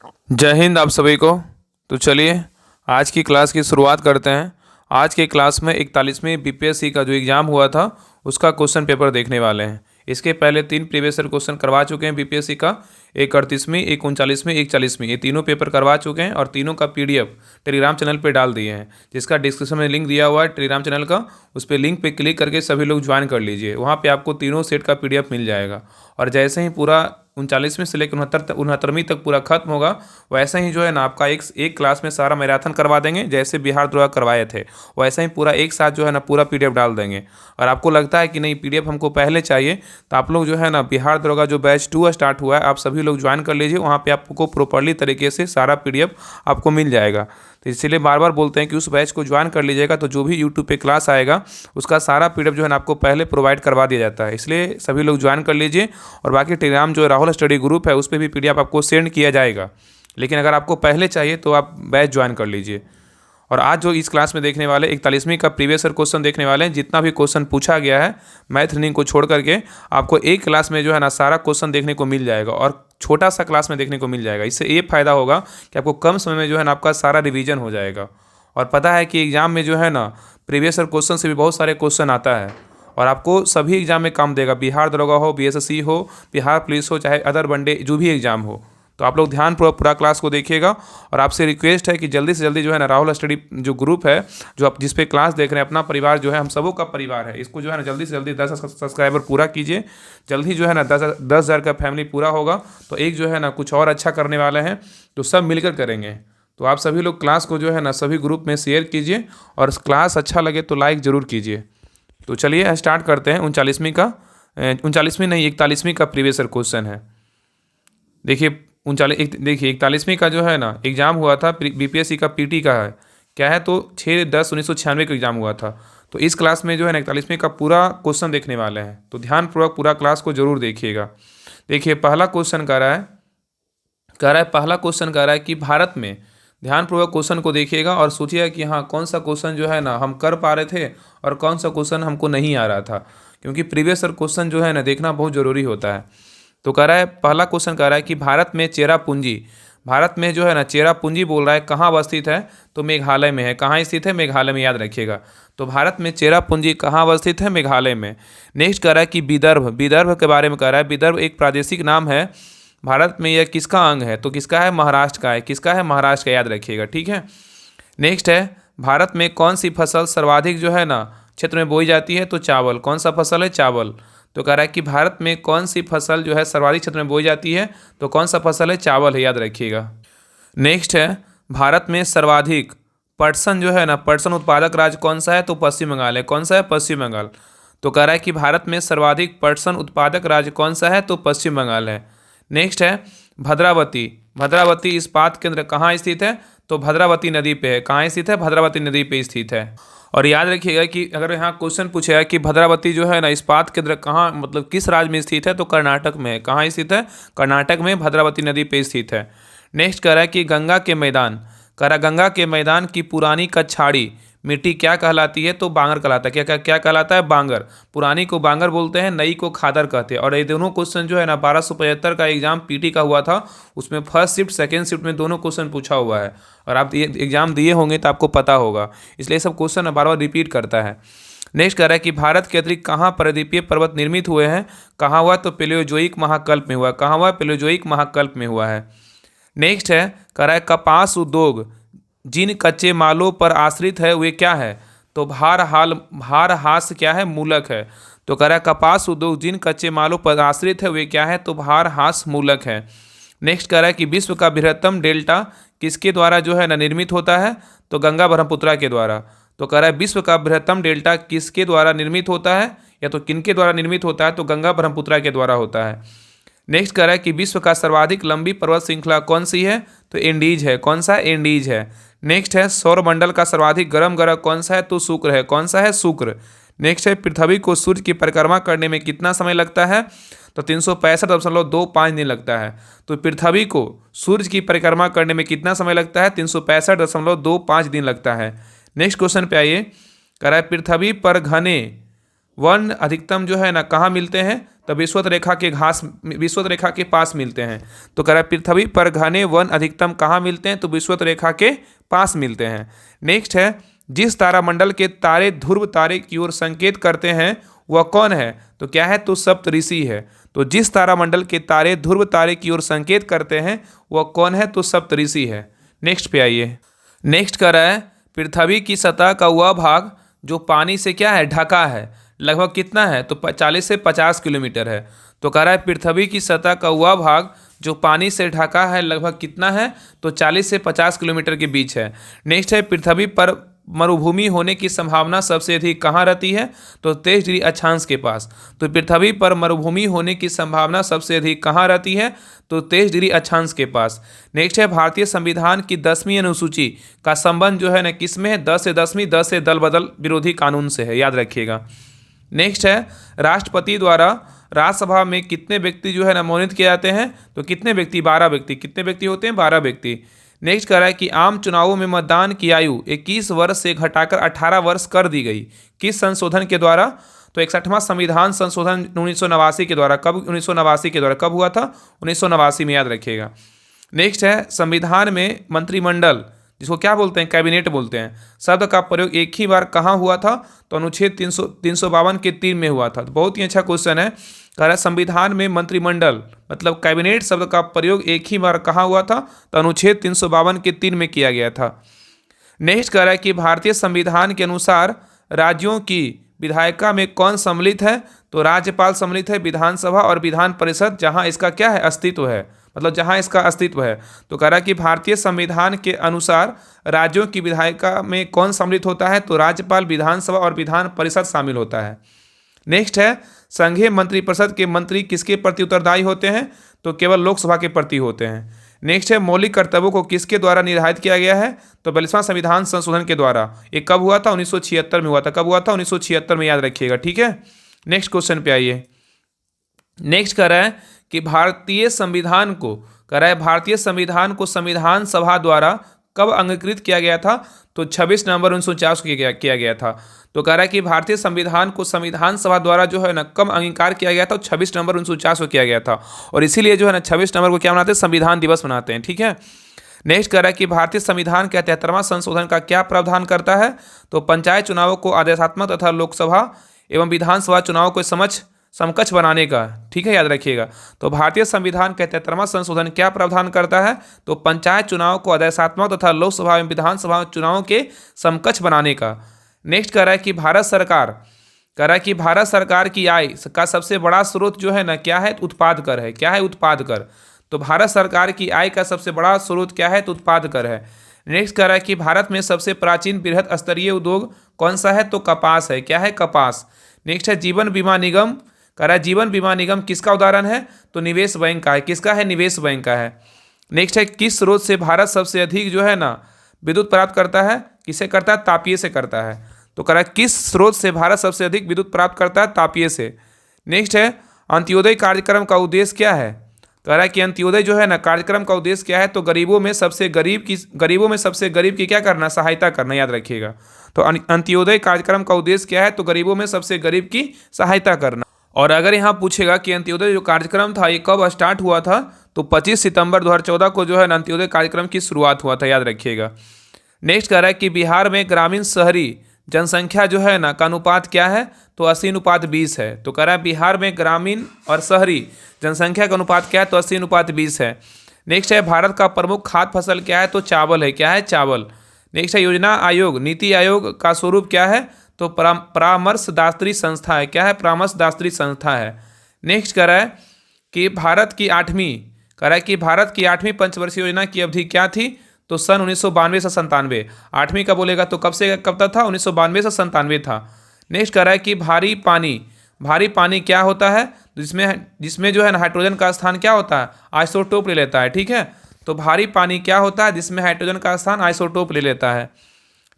जय हिंद आप सभी को। तो चलिए आज की क्लास की शुरुआत करते हैं। आज के क्लास में 41वीं बीपीएससी का जो एग्ज़ाम हुआ था उसका क्वेश्चन पेपर देखने वाले हैं। इसके पहले 3 प्रीवियस ईयर क्वेश्चन करवा चुके हैं बीपीएससी का, एक 38वीं, एक 39वीं, एक 40वीं, ये तीनों पेपर करवा चुके हैं और तीनों का पीडीएफ टेलीग्राम चैनल पे डाल दिए हैं, जिसका डिस्क्रिप्शन में लिंक दिया हुआ है टेलीग्राम चैनल का। उस पर लिंक पे क्लिक करके सभी लोग ज्वाइन कर लीजिए, वहाँ पे आपको तीनों सेट का पीडीएफ मिल जाएगा। और जैसे ही पूरा 39वीं से लेकर 69वीं तक पूरा खत्म होगा, वैसे ही जो है ना आपका एक क्लास में सारा मैराथन करवा देंगे, जैसे बिहार द्रोह करवाए थे वैसे ही पूरा एक साथ जो है ना पूरा पीडीएफ डाल देंगे। और आपको लगता है कि नहीं पीडीएफ हमको पहले चाहिए, तो आप लोग जो है ना बिहार द्रोह का जो बैच 2 स्टार्ट हुआ है आप सभी लोग ज्वाइन कर लीजिए, वहाँ पे आपको प्रॉपरली तरीके से सारा पीडीएफ आपको मिल जाएगा। तो इसलिए बार बार बोलते हैं कि उस बैच को ज्वाइन कर लीजिएगा, तो जो भी यूट्यूब पे क्लास आएगा उसका सारा पीडीएफ जो है ना आपको पहले प्रोवाइड करवा दिया जाता है, इसलिए सभी लोग ज्वाइन कर लीजिए। और बाकी टेलीग्राम जो राहुल स्टडी ग्रुप है उस पर भी पीडीएफ आपको सेंड किया जाएगा, लेकिन अगर आपको पहले चाहिए तो आप बैच ज्वाइन कर लीजिए। और आज जो इस क्लास में देखने वाले 41वीं का प्रीवियस ईयर क्वेश्चन देखने वाले हैं, जितना भी क्वेश्चन पूछा गया है मैथ रीजनिंग को छोड़ करके आपको एक क्लास में जो है ना सारा क्वेश्चन देखने को मिल जाएगा और छोटा सा क्लास में देखने को मिल जाएगा। इससे ये फायदा होगा कि आपको कम समय में जो है ना आपका सारा रिवीजन हो जाएगा। और पता है कि एग्जाम में जो है ना प्रीवियस ईयर क्वेश्चन से भी बहुत सारे क्वेश्चन आता है और आपको सभी एग्जाम में काम देगा, बिहार दरोगा हो, बीएसएससी हो, बिहार पुलिस हो, चाहे अदर वनडे जो भी एग्जाम हो। तो आप लोग ध्यानपूर्वक पूरा क्लास को देखिएगा। और आपसे रिक्वेस्ट है कि जल्दी से जल्दी जो है ना राहुल स्टडी जो ग्रुप है, जो आप जिस पे क्लास देख रहे हैं, अपना परिवार जो है हम सबों का परिवार है, इसको जो है ना जल्दी से जल्दी 10 सब्सक्राइबर पूरा कीजिए। जल्दी जो है ना 10,000 का फैमिली पूरा होगा तो एक जो है ना कुछ और अच्छा करने वाले हैं, तो सब मिलकर करेंगे। तो आप सभी लोग क्लास को जो है ना सभी ग्रुप में शेयर कीजिए और क्लास अच्छा लगे तो लाइक ज़रूर कीजिए। तो चलिए स्टार्ट करते हैं 39वीं का 39वीं नहीं 41वीं का प्रीवियस ईयर क्वेश्चन है। देखिए 41वीं का जो है ना एग्ज़ाम हुआ था बीपीएससी का पीटी का है, क्या है तो 6/10/1996 का एग्ज़ाम हुआ था। तो इस क्लास में जो है ना 41वीं का पूरा क्वेश्चन देखने वाले हैं, तो ध्यानपूर्वक पूरा क्लास को जरूर देखिएगा। देखिए पहला क्वेश्चन कह रहा है कि भारत में, ध्यानपूर्वक क्वेश्चन को देखिएगा और सोचिएगा कि हाँ कौन सा क्वेश्चन जो है ना हम कर पा रहे थे और कौन सा क्वेश्चन हमको नहीं आ रहा था, क्योंकि प्रीवियस ईयर क्वेश्चन जो है ना देखना बहुत ज़रूरी होता है। तो कह रहा है पहला क्वेश्चन कह रहा है कि भारत में चेरापूंजी, भारत में जो है ना चेरापूंजी बोल रहा है कहाँ अवस्थित है, तो मेघालय में है। कहाँ स्थित है? मेघालय में, याद रखिएगा। तो भारत में चेरापूंजी कहाँ अवस्थित है? मेघालय में। नेक्स्ट कह रहा है कि विदर्भ, विदर्भ के बारे में कह रहा है, विदर्भ एक प्रादेशिक नाम है भारत में, यह किसका अंग है? तो किसका है? महाराष्ट्र का है। किसका है? महाराष्ट्र का, याद रखिएगा, ठीक है। नेक्स्ट है भारत में कौन सी फसल सर्वाधिक जो है ना क्षेत्र में बोई जाती है? तो चावल। कौन सा फसल है? चावल। तो कह रहा है कि भारत में कौन सी फसल जो है सर्वाधिक क्षेत्र में बोई जाती है? तो कौन सा फसल है? चावल है, याद रखिएगा। नेक्स्ट है भारत में सर्वाधिक पटसन जो है ना पटसन उत्पादक राज्य कौन सा है? तो पश्चिम बंगाल है। कौन सा है? पश्चिम बंगाल। तो कह रहा है कि भारत में सर्वाधिक पटसन उत्पादक राज्य कौन सा है? तो पश्चिम बंगाल है। नेक्स्ट है भद्रावती, भद्रावती इस्पात केंद्र कहाँ स्थित है? तो भद्रावती नदी पे है। कहाँ स्थित है? भद्रावती नदी पे स्थित है। और याद रखिएगा कि अगर यहाँ क्वेश्चन पूछेगा कि भद्रावती जो है ना इस्पात केंद्र कहाँ, मतलब किस राज्य में स्थित है, तो कर्नाटक में है। कहाँ स्थित है? कर्नाटक में भद्रावती नदी पे स्थित है। नेक्स्ट कह रहा है कि गंगा के मैदान, कह रहा गंगा के मैदान की पुरानी कछाड़ी मिट्टी क्या कहलाती है? तो बांगर कहलाता है। क्या क्या क्या कहलाता है? बांगर। पुरानी को बांगर बोलते हैं, नई को खादर कहते हैं। और ये दोनों क्वेश्चन जो है ना 1275 का एग्जाम पीटी का हुआ था, उसमें फर्स्ट शिफ्ट सेकेंड शिफ्ट में दोनों क्वेश्चन पूछा हुआ है, और आप ये एग्जाम दिए होंगे तो आपको पता होगा, इसलिए सब क्वेश्चन बार बार रिपीट करता है। नेक्स्ट कह रहा है कि भारत के अतिरिक्त कहाँ पर्वतीय पर्वत निर्मित हुए हैं? कहाँ हुआ? तो पेलियोजोइक महाकल्प में हुआ। कहाँ हुआ? पेलियोजोइक महाकल्प में हुआ है। नेक्स्ट है कह रहा है कपास उद्योग जिन कच्चे मालों पर आश्रित है वे क्या है? तो भारहास क्या है? मूलक है। तो कह रहा है कपास उद्योग जिन कच्चे मालों पर आश्रित है वे क्या है? तो भारहास मूलक है। नेक्स्ट कह रहा है कि विश्व का बृहत्तम डेल्टा किसके द्वारा जो है ना निर्मित होता है? तो गंगा ब्रह्मपुत्रा के द्वारा। तो कह रहा है विश्व का बृहत्तम डेल्टा किसके द्वारा निर्मित होता है, या तो किनके द्वारा निर्मित होता है? तो गंगा ब्रह्मपुत्रा के द्वारा होता है। नेक्स्ट कह रहा है कि विश्व का सर्वाधिक लंबी पर्वत श्रृंखला कौन सी है? तो एंडीज है। कौन सा? एंडीज है। नेक्स्ट है सौरमंडल का सर्वाधिक गर्म ग्रह कौन सा है? तो शुक्र है। कौन सा है? शुक्र। नेक्स्ट है पृथ्वी को सूर्य की परिक्रमा करने में कितना समय लगता है? तो 365.25 दिन लगता है। तो पृथ्वी को सूर्य की परिक्रमा करने में कितना समय लगता है? 365.25 दिन लगता है। नेक्स्ट क्वेश्चन पे आइए। कह रहा है पृथ्वी पर घने वन अधिकतम जो है ना कहाँ मिलते हैं? तो विषुवत रेखा के पास मिलते हैं। तो कह रहा है पृथ्वी पर घने वन अधिकतम कहाँ मिलते हैं, तो विषुवत रेखा के पास मिलते हैं। नेक्स्ट है, जिस तारामंडल के तारे ध्रुव तारे की ओर संकेत करते हैं वह कौन है, तो क्या है, तो सप्तऋषि है। तो जिस तारामंडल के तारे ध्रुव तारे की ओर संकेत करते हैं वह कौन है, तो सप्तऋषि है। नेक्स्ट पे आइए। नेक्स्ट कह रहा है पृथ्वी की सतह का वह भाग जो पानी से क्या है, ढका है, लगभग कितना है, तो 40 से 50 किलोमीटर है। तो कह रहा है पृथ्वी की सतह का वह भाग जो पानी से ढका है लगभग कितना है, तो 40 से 50 किलोमीटर के बीच है। नेक्स्ट है, पृथ्वी पर मरुभूमि होने की संभावना सबसे अधिक कहाँ रहती है, तो 23 डिग्री अक्षांश के पास। तो पृथ्वी पर मरुभूमि होने की संभावना सबसे अधिक कहाँ रहती है, तो 23 डिग्री अक्षांश के पास। नेक्स्ट है, भारतीय संविधान की 10वीं अनुसूची का संबंध जो है ना किस में है, 10 से 10वीं 10 से दल बदल विरोधी कानून से है, याद रखिएगा। नेक्स्ट है, राष्ट्रपति द्वारा राज्यसभा में कितने व्यक्ति जो है ना मनोनीत किए जाते हैं, तो कितने व्यक्ति, 12 व्यक्ति। कितने व्यक्ति होते हैं, 12 व्यक्ति। नेक्स्ट कह रहा है कि आम चुनावों में मतदान की आयु 21 वर्ष से घटाकर 18 वर्ष कर दी गई, किस संशोधन के द्वारा, तो 61वां संविधान संशोधन 1989 के द्वारा। कब, 1989 के द्वारा। कब हुआ था, 1989 में, याद रखिएगा। नेक्स्ट है, संविधान में मंत्रिमंडल जिसको क्या बोलते हैं, कैबिनेट बोलते हैं, शब्द का प्रयोग एक ही बार कहाँ हुआ था, तो अनुच्छेद 352 के 3 में हुआ था। तो बहुत ही अच्छा क्वेश्चन है। कह रहा है संविधान में मंत्रिमंडल मतलब कैबिनेट शब्द का प्रयोग एक ही बार कहाँ हुआ था, तो अनुच्छेद 352 के 3 में किया गया था। नेक्स्ट कह रहा है कि भारतीय संविधान के अनुसार राज्यों की विधायिका में कौन सम्मिलित है, तो राज्यपाल सम्मिलित है, विधानसभा और विधान परिषद जहाँ इसका क्या है, अस्तित्व है, मतलब जहाँ इसका अस्तित्व है। तो कह रहा है कि भारतीय संविधान के अनुसार राज्यों की विधायिका में कौन सम्मिलित होता है, तो राज्यपाल, विधानसभा और विधान परिषद शामिल होता है। नेक्स्ट है, संघीय मंत्रिपरिषद के मंत्री किसके प्रति उत्तरदायी होते हैं, तो केवल लोकसभा के प्रति होते हैं। नेक्स्ट है, मौलिक कर्तव्यों को किसके द्वारा निर्धारित किया गया है, तो 42वां संविधान संशोधन के द्वारा। ये कब हुआ था, 1976 में हुआ था। कब हुआ था, 1976 में, याद रखिएगा, ठीक है। नेक्स्ट क्वेश्चन पे आइए। नेक्स्ट कह रहा है कि भारतीय संविधान को संविधान सभा द्वारा कब अंगीकृत किया गया था, तो 26 नवंबर 1949 को किया गया था। तो कह रहा है कि भारतीय संविधान को संविधान सभा द्वारा जो है ना कब अंगीकार किया गया था, 26 नवंबर 1949 को किया गया था। और इसीलिए जो है ना 26 नवंबर को क्या मनाते हैं, संविधान दिवस मनाते हैं, ठीक है। नेक्स्ट कह रहा है कि भारतीय संविधान का 73वां संशोधन का क्या प्रावधान करता है, तो पंचायत चुनावों को आदेशात्मक तथा लोकसभा एवं विधानसभा चुनाव को समकक्ष बनाने का, ठीक है, याद रखिएगा। तो भारतीय संविधान का 73वां संशोधन क्या प्रावधान करता है, तो पंचायत चुनाव को आदेशात्मक तथा लोकसभा एवं विधानसभा चुनावों के समकक्ष बनाने का। नेक्स्ट कह रहा है कि भारत सरकार की आय का सबसे बड़ा स्रोत जो है ना क्या है, उत्पाद कर है। क्या है, उत्पाद कर। तो भारत सरकार की आय का सबसे बड़ा स्रोत क्या है, तो उत्पाद कर है। नेक्स्ट कह रहा है कि भारत में सबसे प्राचीन बृहद स्तरीय उद्योग कौन सा है, तो कपास है। क्या है, कपास। नेक्स्ट है, जीवन बीमा निगम। कह रहा है जीवन बीमा निगम किसका उदाहरण है, तो निवेश बैंक का है। किसका है, निवेश बैंक का है। नेक्स्ट है, किस स्रोत से भारत सबसे अधिक जो है ना विद्युत प्राप्त करता है, किसे करता है, तापीय से करता है। तो कह रहा है किस स्रोत से भारत सबसे अधिक विद्युत प्राप्त करता है, तापीय से। नेक्स्ट है, अंत्योदय कार्यक्रम का उद्देश्य क्या है। कह रहा है कि अंत्योदय जो है ना कार्यक्रम का उद्देश्य क्या है, तो गरीबों में सबसे गरीब की क्या करना, सहायता करना, याद रखिएगा। तो अंत्योदय कार्यक्रम का उद्देश्य क्या है, तो गरीबों में सबसे गरीब की सहायता करना। और अगर यहाँ पूछेगा कि अंत्योदय जो कार्यक्रम था ये कब स्टार्ट हुआ था, तो 25 सितंबर 2014 को जो है अंत्योदय कार्यक्रम की शुरुआत हुआ था, याद रखिएगा। नेक्स्ट कह रहा है कि बिहार में ग्रामीण शहरी जनसंख्या जो है ना का अनुपात क्या है, तो 80:20 है। तो कह रहा है बिहार में ग्रामीण और शहरी जनसंख्या का अनुपात क्या है, तो 80:20 है। नेक्स्ट है, भारत का प्रमुख खाद्य फसल क्या है, तो चावल है। क्या है, चावल। नेक्स्ट है, योजना आयोग नीति आयोग का स्वरूप क्या है, तो परामर्शदात्री संस्था है। क्या है, परामर्शदात्री संस्था है। नेक्स्ट कह रहा है कि भारत की आठवीं पंचवर्षीय योजना की अवधि क्या थी, तो सन 1992 से 97। आठवीं का बोलेगा तो कब से कब तक था, 1992 से 97 था। नेक्स्ट कह रहा है कि भारी पानी क्या होता है, जिसमें जो है ना हाइड्रोजन का स्थान क्या होता है, आइसोटोप ले लेता है, ठीक है। तो भारी पानी क्या होता है, जिसमें हाइड्रोजन का स्थान आइसोटोप ले लेता है।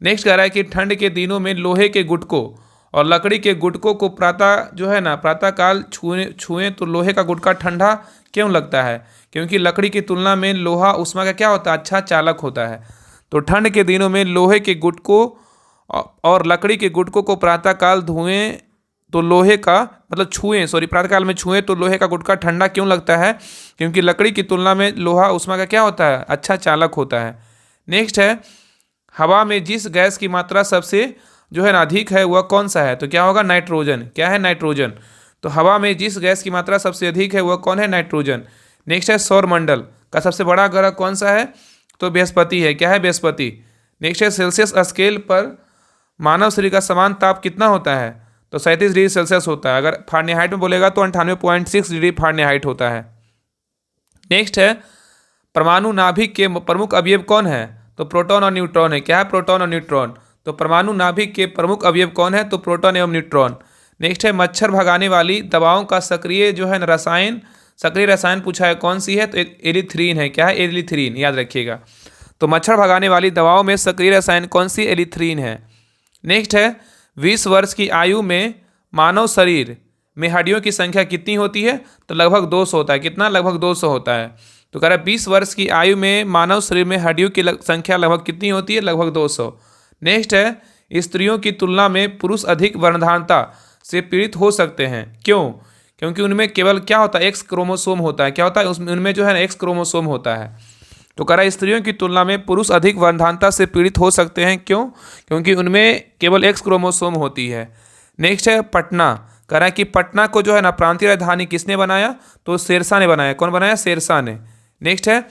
नेक्स्ट कह रहा है कि ठंड के दिनों में लोहे के गुटकों और लकड़ी के गुटकों को प्रातःकाल छुएं तो लोहे का गुटका ठंडा क्यों लगता है, क्योंकि लकड़ी की तुलना में लोहा ऊष्मा का क्या होता है, अच्छा चालक होता है। तो ठंड के दिनों में लोहे के गुटकों और लकड़ी के गुटकों को प्रातःकाल तो लोहे का मतलब छुएं, सॉरी प्रातःकाल में छुएं तो लोहे का गुटखा ठंडा क्यों लगता है? क्योंकि लकड़ी की तुलना में लोहा ऊष्मा का क्या होता है? अच्छा चालक होता है। नेक्स्ट है, हवा में जिस गैस की मात्रा सबसे जो है ना अधिक है वह कौन सा है? तो क्या होगा? नाइट्रोजन। क्या है? नाइट्रोजन। तो हवा में जिस गैस की मात्रा सबसे अधिक है वह कौन है? नाइट्रोजन। नेक्स्ट है, सौरमंडल का सबसे बड़ा ग्रह कौन सा है? तो बृहस्पति है। क्या है? बृहस्पति। नेक्स्ट है, सेल्सियस स्केल पर मानव शरीर का समान ताप कितना होता है? तो 37 डिग्री सेल्सियस होता है। अगर फारेनहाइट में बोलेगा तो 98.6 डिग्री फारेनहाइट होता है। नेक्स्ट है, परमाणु नाभिक के प्रमुख अवयव कौन है? तो प्रोटॉन और न्यूट्रॉन है। क्या है? प्रोटॉन और न्यूट्रॉन। तो परमाणु नाभिक के प्रमुख अवयव कौन है? तो प्रोटॉन एवं न्यूट्रॉन। नेक्स्ट है, मच्छर भगाने वाली दवाओं का सक्रिय जो है रसायन, सक्रिय रसायन पूछा है कौन सी है? तो एरिथ्रीन है। क्या है? एरिथ्रीन, याद रखिएगा। तो मच्छर भगाने वाली दवाओं में सक्रिय रसायन कौन सी? एरिथ्रीन है। नेक्स्ट है, 20 वर्ष की आयु में मानव शरीर में हड्डियों की संख्या कितनी होती है? तो लगभग 200 होता है। कितना? लगभग 200 होता है। तो कह रहा है 20 वर्ष की आयु में मानव शरीर में हड्डियों की संख्या लगभग कितनी होती है? लगभग 200। नेक्स्ट है, स्त्रियों की तुलना में पुरुष अधिक गर्भधारणता से पीड़ित हो सकते हैं। क्यों? क्योंकि उनमें केवल क्या होता है? एक्स क्रोमोसोम होता है। क्या होता है? उसमें उनमें जो है ना एक्स क्रोमोसोम होता है। तो कह रहा है स्त्रियों की तुलना में पुरुष अधिक गर्भधारणता से पीड़ित हो सकते हैं। क्यों? क्योंकि उनमें केवल एक्स क्रोमोसोम होती है। नेक्स्ट है, पटना। कह रहा है कि पटना को जो है ना प्रांतीय राजधानी किसने बनाया? तो शेरशाह ने बनाया। कौन बनाया? शेरशाह ने। नेक्स्ट है,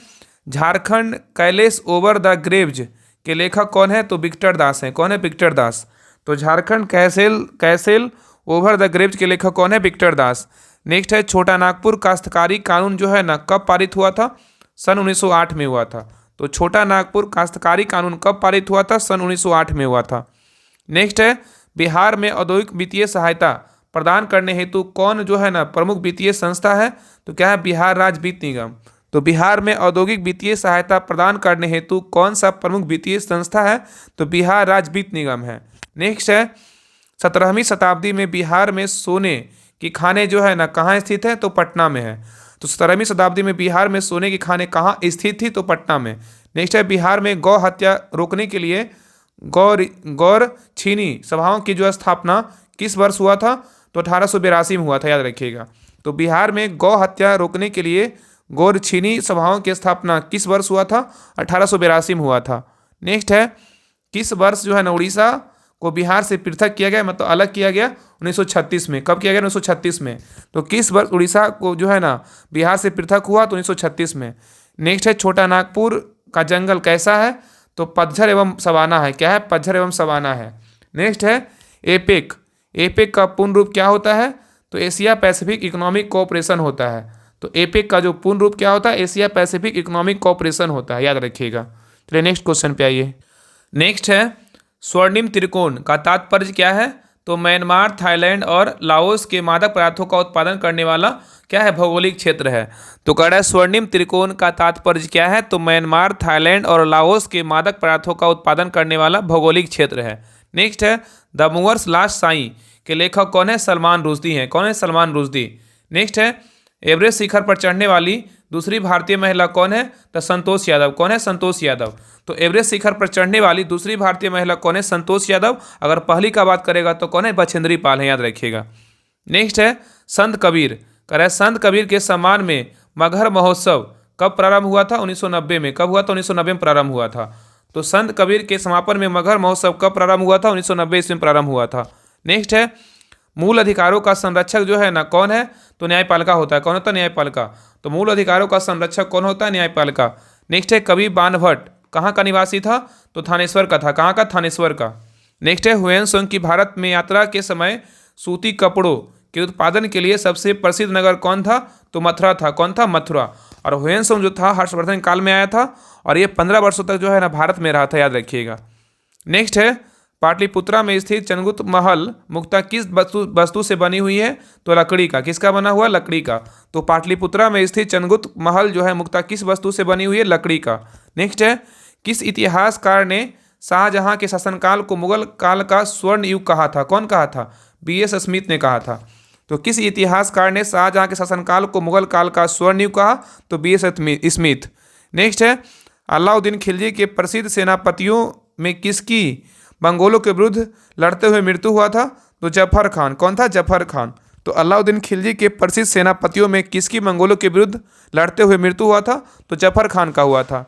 झारखंड कैलेस ओवर द ग्रेव्ज के लेखक कौन है? तो विक्टर दास है। कौन है? विक्टर दास। तो झारखंड कैसेल ओवर द ग्रेव्ज के लेखक कौन है? विक्टर दास। नेक्स्ट है, छोटा नागपुर काश्तकारी कानून जो है ना कब पारित हुआ था? सन 1908 में हुआ था। तो छोटा नागपुर काश्तकारी कानून कब पारित हुआ था? सन 1908 में हुआ था। नेक्स्ट है, बिहार में औद्योगिक वित्तीय सहायता प्रदान करने हेतु कौन जो है ना प्रमुख वित्तीय संस्था है? तो क्या है? बिहार राज्य वित्त निगम। तो बिहार में औद्योगिक वित्तीय सहायता प्रदान करने हेतु कौन सा प्रमुख वित्तीय संस्था है? तो बिहार राज्य वित्त निगम है। नेक्स्ट है, 17वीं शताब्दी में बिहार में सोने की खानें जो है ना कहाँ स्थित है? तो पटना में है। तो 17वीं शताब्दी में बिहार में सोने की खानें कहाँ स्थित थी? तो पटना में। नेक्स्ट है, बिहार में गौ हत्या रोकने के लिए गौर छीनी सभाओं की जो स्थापना किस वर्ष हुआ था? तो 1882 में हुआ था। याद रखिएगा। तो बिहार में गौ हत्या रोकने के लिए गौर छीनी सभाओं की स्थापना किस वर्ष हुआ था? 1882 में हुआ था। नेक्स्ट है, किस वर्ष जो है ना उड़ीसा को बिहार से पृथक किया गया, मतलब अलग किया गया? 1936 में। कब किया गया? 1936 में। तो किस वर्ष उड़ीसा को जो है ना बिहार से पृथक हुआ? तो 1936 में। नेक्स्ट है, छोटा नागपुर का जंगल कैसा है? तो पतझर एवं सवाना है। क्या है? पतझर एवं सवाना है। नेक्स्ट है, एपेक। एपेक का पूर्ण रूप क्या होता है? तो एशिया पैसिफिक इकोनॉमिक कोऑपरेशन होता है। तो एपेक का जो पूर्ण रूप क्या होता है? एशिया पैसिफिक इकोनॉमिक कोऑपरेशन होता है। याद रखिएगा। चलिए नेक्स्ट क्वेश्चन पे आइए। नेक्स्ट है, स्वर्णिम त्रिकोण का तात्पर्य क्या है? तो म्यांमार, थाईलैंड और लाओस के मादक पदार्थों का उत्पादन करने वाला क्या है? भौगोलिक क्षेत्र है। तो कह रहा है स्वर्णिम त्रिकोण का तात्पर्य क्या है? तो म्यांमार, थाईलैंड और लाओस के मादक पदार्थों का उत्पादन करने वाला भौगोलिक क्षेत्र है। नेक्स्ट है, द मूवर्स लास्ट साई के लेखक कौन है? सलमान रुश्दी हैं। कौन है? सलमान रुश्दी। नेक्स्ट है, एवरेस्ट शिखर पर चढ़ने वाली दूसरी भारतीय महिला कौन है? तो संतोष यादव। कौन है? संतोष यादव। तो एवरेस्ट शिखर पर चढ़ने वाली दूसरी भारतीय महिला कौन है? संतोष यादव। अगर पहली का बात करेगा तो कौन है? बछेंद्री पाल है। याद रखिएगा। नेक्स्ट है, संत कबीर। कह रहा है संत कबीर के सम्मान में मगहर महोत्सव कब प्रारंभ हुआ था? 1990 में। कब हुआ था? 1990 में प्रारंभ हुआ था। तो संत कबीर के समापन में मगहर महोत्सव कब प्रारंभ हुआ था? 1990 ईस्वी में प्रारंभ हुआ था। नेक्स्ट है, मूल अधिकारों का संरक्षक जो है ना कौन है? तो न्यायपालिका होता है। कौन होता है? न्यायपालिका। तो मूल अधिकारों का संरक्षक कौन होता है? न्यायपालिका। नेक्स्ट है, कवि बाणभट्ट कहाँ का निवासी था? तो थानेश्वर का था। कहाँ का? थानेश्वर का। नेक्स्ट है, हुएनसोंग की भारत में यात्रा के समय सूती कपड़ों के उत्पादन के लिए सबसे प्रसिद्ध नगर कौन था? तो मथुरा था। कौन था? मथुरा। और हुएनसोंग जो था हर्षवर्धन काल में आया था और ये 15 वर्षों तक जो है ना भारत में रहा था। याद रखिएगा। नेक्स्ट है, पाटलिपुत्रा में स्थित चंद्रगुप्त महल मुख्यतः किस वस्तु से बनी हुई है? तो लकड़ी का। किसका बना हुआ? लकड़ी का। तो पाटलिपुत्रा में स्थित चंद्रगुप्त महल जो है मुख्यतः किस वस्तु से बनी हुई है? लकड़ी का। नेक्स्ट है, किस इतिहासकार ने शाहजहां के शासनकाल को मुगल काल का स्वर्ण युग कहा था? कौन कहा था? B.S. स्मिथ ने कहा था। तो किस इतिहासकार ने शाहजहां के शासनकाल को मुगल काल का स्वर्ण युग कहा? तो B.S. स्मिथ। नेक्स्ट है, अलाउद्दीन खिलजी के प्रसिद्ध सेनापतियों में किसकी मंगोलों के विरुद्ध लड़ते हुए मृत्यु हुआ था? तो जफर खान। कौन था? जफर खान। तो अलाउद्दीन खिलजी के प्रसिद्ध सेनापतियों में किसकी मंगोलों के विरुद्ध लड़ते हुए मृत्यु हुआ था? तो जफर खान का हुआ था।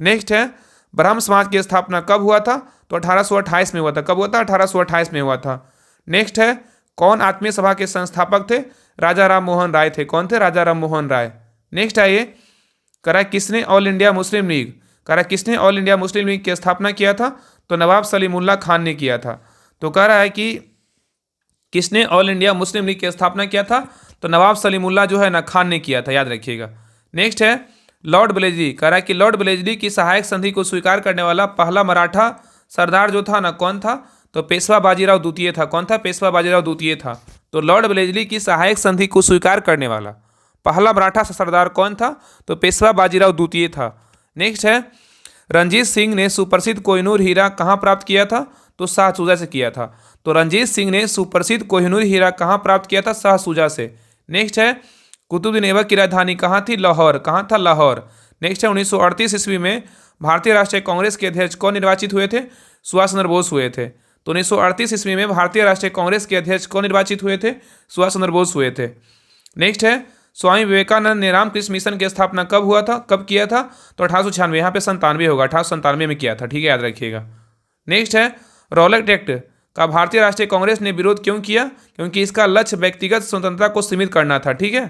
नेक्स्ट है, ब्रह्म समाज की स्थापना कब हुआ था? तो 1828 में हुआ था। कब हुआ था? 1828 में हुआ था। नेक्स्ट है, कौन आत्मीय सभा के संस्थापक थे? राजा राम मोहन राय थे। कौन थे? राजा राम मोहन राय। नेक्स्ट है, ये करा किसने ऑल इंडिया मुस्लिम लीग, करा किसने ऑल इंडिया मुस्लिम लीग की स्थापना किया था? तो नवाब सलीमुल्लाह खान ने किया था। तो कह रहा है कि किसने ऑल इंडिया मुस्लिम लीग की स्थापना किया था? तो नवाब सलीमुल्लाह जो है ना खान ने किया था, याद रखिएगा। नेक्स्ट है, लॉर्ड ब्लेजली। कह रहा है कि लॉर्ड ब्लेजली की सहायक संधि को स्वीकार करने वाला पहला मराठा सरदार जो था ना, कौन था? तो पेशवा बाजीराव द्वितीय था। कौन था? पेशवा बाजीराव द्वितीय था। तो लॉर्ड ब्लेजली की सहायक संधि को स्वीकार करने वाला पहला मराठा सरदार कौन था? तो पेशवा बाजीराव द्वितीय था। नेक्स्ट है, रंजीत सिंह ने सुप्रसिद्ध कोहिनूर हीरा कहाँ प्राप्त किया था? तो शाहसूजा से किया था। तो रंजीत सिंह ने सुप्रसिद्ध कोहिनूर हीरा कहाँ प्राप्त किया था? शाहसूजा से। नेक्स्ट है, कुतुबुद्दीन ऐबक की राजधानी कहाँ थी? लाहौर। कहाँ था? लाहौर। नेक्स्ट है, 1938 ईस्वी में भारतीय राष्ट्रीय कांग्रेस के अध्यक्ष कौन निर्वाचित हुए थे? सुभाष चंद्र बोस हुए थे। तो 1938 ईस्वी में भारतीय राष्ट्रीय कांग्रेस के अध्यक्ष कौन निर्वाचित हुए थे? सुभाष चंद्र बोस हुए थे। नेक्स्ट है, स्वामी विवेकानंद ने रामकृष्ण मिशन की स्थापना कब हुआ था? कब किया था? तो 1896। यहाँ पे 97 होगा, 1897 में किया था। ठीक है, याद रखिएगा। नेक्स्ट है, रॉलेट एक्ट का भारतीय राष्ट्रीय कांग्रेस ने विरोध क्यों किया? क्योंकि इसका लक्ष्य व्यक्तिगत स्वतंत्रता को सीमित करना था। ठीक है,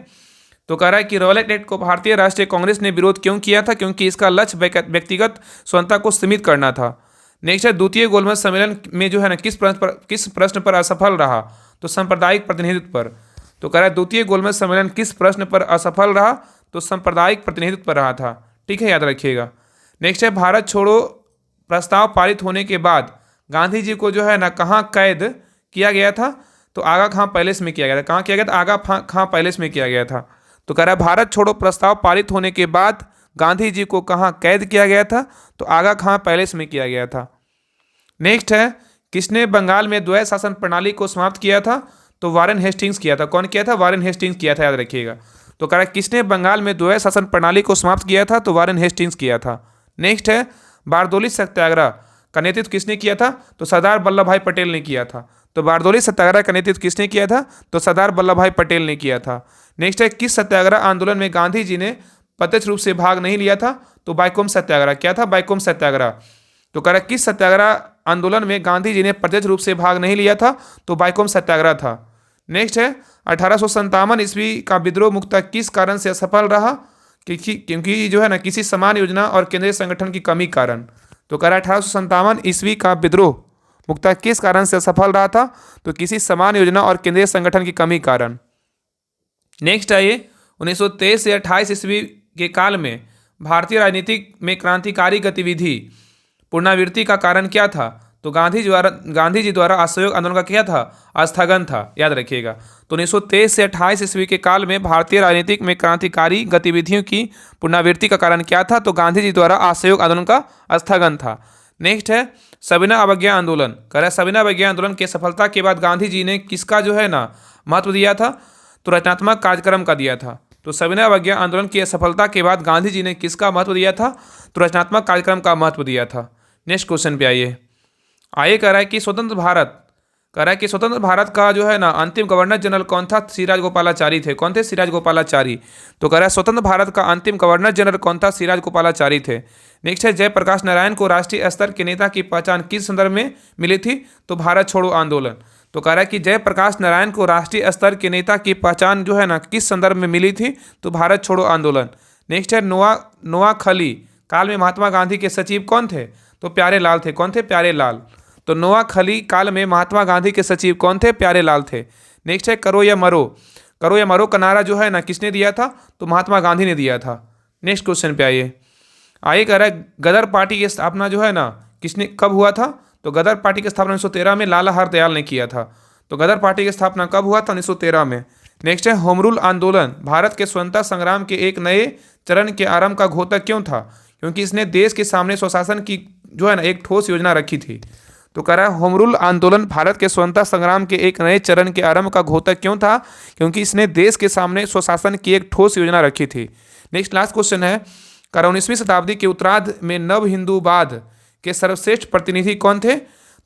तो कह रहा है कि रॉलेट एक्ट को भारतीय राष्ट्रीय कांग्रेस ने विरोध क्यों किया था? क्योंकि इसका लक्ष्य व्यक्तिगत स्वतंत्रता को सीमित करना था। नेक्स्ट है, द्वितीय गोलमेज सम्मेलन में जो है ना किस प्रश्न पर असफल रहा? तो सांप्रदायिक प्रतिनिधित्व पर। तो कह रहा है द्वितीय गोलमेज सम्मेलन किस प्रश्न पर असफल रहा? तो सांप्रदायिक प्रतिनिधित्व पर रहा था। ठीक है, याद रखिएगा। नेक्स्ट है, भारत छोड़ो प्रस्ताव पारित होने के बाद गांधी जी को जो है ना कहाँ कैद किया गया था? तो आगा खां पैलेस में किया गया था। कहाँ किया गया था? आगा खां पैलेस में किया गया था। तो कह रहा है भारत छोड़ो प्रस्ताव पारित होने के बाद गांधी जी को कहाँ कैद किया गया था? तो आगा खां पैलेस में किया गया था। नेक्स्ट है, किसने बंगाल में द्वैध शासन प्रणाली को समाप्त किया था? तो वारेन हेस्टिंग्स किया था। कौन किया था? वारेन हेस्टिंग्स किया था, याद रखिएगा। तो कह रहा है किसने बंगाल में द्वैध शासन प्रणाली को समाप्त किया था? तो वारेन हेस्टिंग्स किया था। नेक्स्ट है, बारदोली सत्याग्रह का नेतृत्व किसने किया था? तो सरदार वल्लभ भाई पटेल ने किया था। तो बारदोली सत्याग्रह का नेतृत्व किसने किया था? तो सरदार वल्लभ भाई पटेल ने किया था। नेक्स्ट है, किस सत्याग्रह आंदोलन में गांधी जी ने प्रत्यक्ष रूप से भाग नहीं लिया था? तो बाइकोम सत्याग्रह। क्या था? बाइकोम सत्याग्रह। तो कह रहा किस सत्याग्रह आंदोलन में गांधी जी ने प्रत्यक्ष रूप से भाग नहीं लिया था? तो बाइकोम सत्याग्रह था। नेक्स्ट है, 1857 ईस्वी का विद्रोह मुक्ता किस कारण से असफल रहा? क्योंकि जो है ना किसी समान योजना और केंद्रीय संगठन की कमी कारण। तो कह रहा 1857 ईस्वी का विद्रोह मुक्ता किस कारण से असफल रहा था? तो किसी समान योजना और केंद्रीय संगठन की कमी कारण। नेक्स्ट है, ये 1923 से 28 ईस्वी के काल में भारतीय राजनीति में क्रांतिकारी गतिविधि पुनरावृत्ति का कारण क्या था? तो गांधी जी द्वारा असहयोग आंदोलन का क्या था? स्थगन था, याद रखिएगा। तो 1923 से 28 ईस्वी के काल में भारतीय राजनीतिक में क्रांतिकारी गतिविधियों की पुनरावृत्ति का कारण क्या था? तो गांधी जी द्वारा असहयोग आंदोलन का स्थगन था। नेक्स्ट है, सविनय अवज्ञा आंदोलन। कह रहा है सविनय अवज्ञा आंदोलन की सफलता के बाद गांधी जी ने किसका जो है ना महत्व दिया था? तो रचनात्मक कार्यक्रम का दिया था। तो सविनय अवज्ञा आंदोलन की सफलता के बाद गांधी जी ने किसका महत्व दिया था? तो रचनात्मक कार्यक्रम का महत्व दिया था। नेक्स्ट क्वेश्चन पे आइए कह रहा है कि स्वतंत्र भारत का जो है ना अंतिम गवर्नर जनरल कौन था? श्री राजगोपालाचारी थे। कौन थे? श्री राजगोपालाचारी। तो कह रहा है स्वतंत्र भारत का अंतिम गवर्नर जनरल कौन था? श्री राजगोपालाचारी थे। नेक्स्ट है, जयप्रकाश नारायण को राष्ट्रीय स्तर के नेता की पहचान किस संदर्भ में मिली थी? तो भारत छोड़ो आंदोलन। तो कह रहा है कि जयप्रकाश नारायण को राष्ट्रीय स्तर के नेता की पहचान जो है ना किस संदर्भ में मिली थी? तो भारत छोड़ो आंदोलन। नेक्स्ट है, नोआखली काल में महात्मा गांधी के सचिव कौन थे? तो प्यारे लाल थे। कौन थे? प्यारे लाल। तो नोआखली काल में महात्मा गांधी के सचिव कौन थे? प्यारे लाल थे। नेक्स्ट है, करो या मरो का नारा जो है ना किसने दिया था? तो महात्मा गांधी ने दिया था। नेक्स्ट क्वेश्चन पे आइए कह रहा है गदर पार्टी की स्थापना जो है ना किसने कब हुआ था? तो गदर पार्टी की स्थापना 1913 में लाला हरदयाल ने किया था। तो गदर पार्टी की स्थापना कब हुआ था? 1913 में। नेक्स्ट है, होम रूल आंदोलन भारत के स्वतंत्रता संग्राम के एक नए चरण के आरंभ का घोतक क्यों था? क्योंकि इसने देश के सामने स्वशासन की जो है ना एक ठोस योजना रखी थी। तो कह रहा है होम रूल आंदोलन भारत के स्वतंत्रता संग्राम के एक नए चरण के आरंभ का घोतक क्यों था? क्योंकि इसने देश के सामने स्वशासन की एक ठोस योजना रखी थी। नेक्स्ट लास्ट क्वेश्चन है, कह रहा 19वीं शताब्दी के उत्तरार्ध में नव हिंदूवाद के सर्वश्रेष्ठ प्रतिनिधि कौन थे?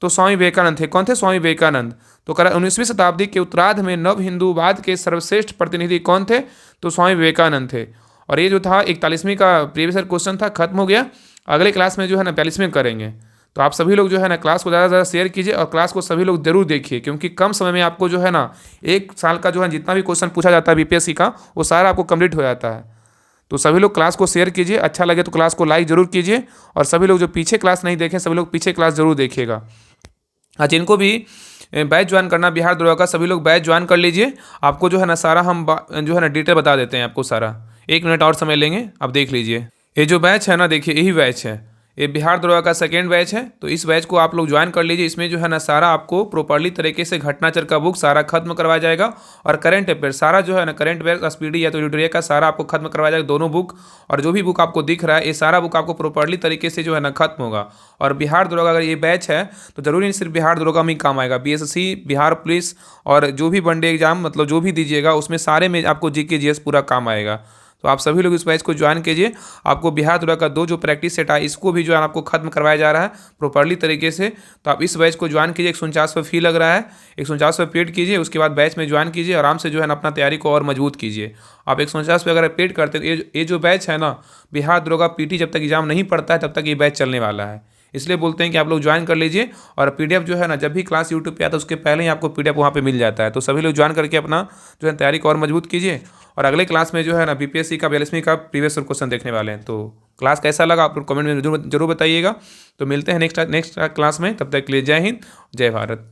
तो स्वामी विवेकानंद थे। कौन थे? स्वामी विवेकानंद। तो कह रहा 19वीं शताब्दी के उत्तरार्ध में नव हिंदूवाद के सर्वश्रेष्ठ प्रतिनिधि कौन थे? तो स्वामी विवेकानंद थे। और ये जो था 41वीं का प्रीवियस ईयर क्वेश्चन था, खत्म हो गया। अगले क्लास में जो है ना 42वें करेंगे। तो आप सभी लोग जो है ना क्लास को ज़्यादा से ज़्यादा शेयर कीजिए और क्लास को सभी लोग जरूर देखिए, क्योंकि कम समय में आपको जो है ना 1 साल का जो है जितना भी क्वेश्चन पूछा जाता है बीपीएससी का, वो सारा आपको कंप्लीट हो जाता है। तो सभी लोग क्लास को शेयर कीजिए, अच्छा लगे तो क्लास को लाइक जरूर कीजिए, और सभी लोग जो पीछे क्लास नहीं देखें सभी लोग पीछे क्लास जरूर देखिएगा। हाँ, जिनको भी बैच ज्वाइन करना बिहार दरोगा का, सभी लोग बैच ज्वाइन कर लीजिए। आपको जो है ना सारा हम जो है ना डिटेल बता देते हैं आपको सारा। 1 मिनट और समय लेंगे, आप देख लीजिए। ये जो बैच है ना, देखिए यही बैच है, ये बिहार दरोगा का सेकेंड बैच है। तो इस बैच को आप लोग ज्वाइन कर लीजिए। इसमें जो है ना सारा आपको प्रॉपर्ली तरीके से घटनाचर का बुक सारा खत्म करवाया जाएगा, और करंट अफेयर सारा जो है ना करंट अफेयर एसपीडी या तो एडिटोरियल का सारा आपको खत्म करवाया जाएगा, दोनों बुक। और जो भी बुक आपको दिख रहा है ये सारा बुक आपको प्रॉपर्ली तरीके से जो है ना खत्म होगा। और बिहार दरोगा अगर ये बैच है तो जरूरी नहीं सिर्फ बिहार दरोगा में ही काम आएगा, बीएसएससी, बिहार पुलिस और जो भी वनडे एग्जाम मतलब जो भी दीजिएगा उसमें सारे में आपको जीके जीएस पूरा काम आएगा। तो आप सभी लोग इस बैच को ज्वाइन कीजिए। आपको बिहार दरोगा का 2 जो प्रैक्टिस सेट है इसको भी जो है आपको खत्म करवाया जा रहा है प्रॉपर्ली तरीके से। तो आप इस बैच को ज्वाइन कीजिए। 149 फी लग रहा है, 149 पेड कीजिए, उसके बाद बैच में ज्वाइन कीजिए। आराम से जो है ना अपना तैयारी को और मजबूत कीजिए। आप 149 अगर पेड करते तो ये जो बैच है ना बिहार दरोगा पीटी जब तक एग्जाम नहीं पड़ता है तब तक ये बैच चलने वाला है। इसलिए बोलते हैं कि आप लोग ज्वाइन कर लीजिए। और पीडीएफ जो है ना जब भी क्लास यूट्यूब पे आता है उसके पहले ही आपको पीडीएफ वहाँ पे मिल जाता है। तो सभी लोग ज्वाइन करके अपना जो है तैयारी को और मजबूत कीजिए। और अगले क्लास में जो है ना बीपीएससी का 42वीं का प्रीवियस क्वेश्चन देखने वाले हैं। तो क्लास कैसा लगा आप लोग कमेंट में जरूर बताइएगा। तो मिलते हैं नेक्स्ट क्लास में, तब तक के लिए जय हिंद, जय भारत।